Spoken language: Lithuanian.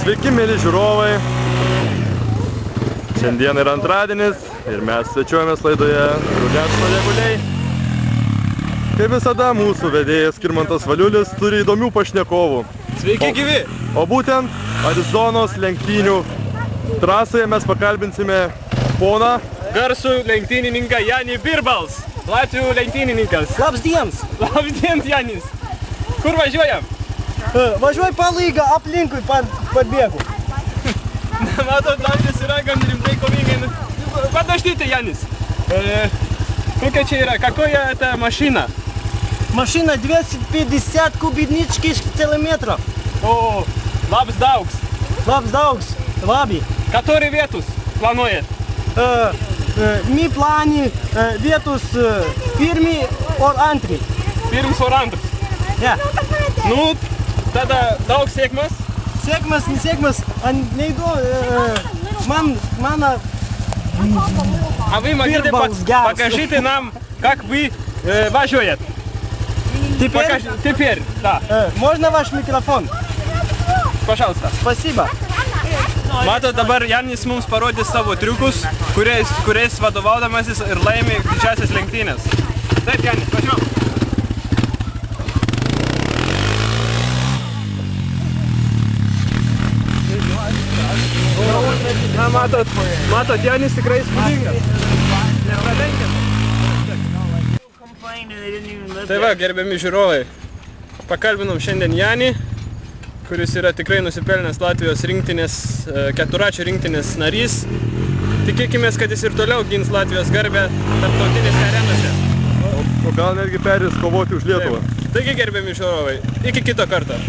Sveiki, mėly žiūrovai. Šiandien yra antradienis ir mes svečiuojamės laidoje Rudens Reguliai. Kaip visada, mūsų vedėjas Skirmantas Valiulis turi įdomių pašnekovų. Sveiki gyvi! O būtent Arizonos lenktynių trasoje mes pakalbinsime poną Garsų lenktynininką Janį Birbals. Latvių lenktynininkas. Labdienas! Labdienas, Janis! Kur važiuojam? Važiuoju palygą aplinkui parbėgu. Matot, Latvis yra gan rimtai kovingai. Подождите, Janis. Kokia čia yra? Какая это машина? Машина 250 кубических километров. О, labs daugs. Labs, labi. Который вietus planuojat? Mi plani vietus pirmi or antri. Pirms or antrs? Ja. Nu, tada daug sėkmės. Sėkmės, nesėkmės, мана А вы могли покажите нам, как вы važiuojat? Теперь, да. Можно ваш микрофон? Пожалуйста. Спасибо. Matot, dabar Janis mums parodys savo triukus, kuriais vadovaudamasis ir laimi didžiasias lenktynės. Taip, Janis, važiuojam. Na, matot, Janis tikrai įspūdingas. Nepralenkęs. Tai va, gerbiami žiūrovai, pakalbinom šiandien Janį, kuris yra tikrai nusipelnęs Latvijos rinktinės, keturračių rinktinės narys. Tikėkimės, kad jis ir toliau gins Latvijos garbę tarptautinėse arenose. O gal netgi perės kovoti už Lietuvą. Taigi, gerbiami žiūrovai, iki kito karto.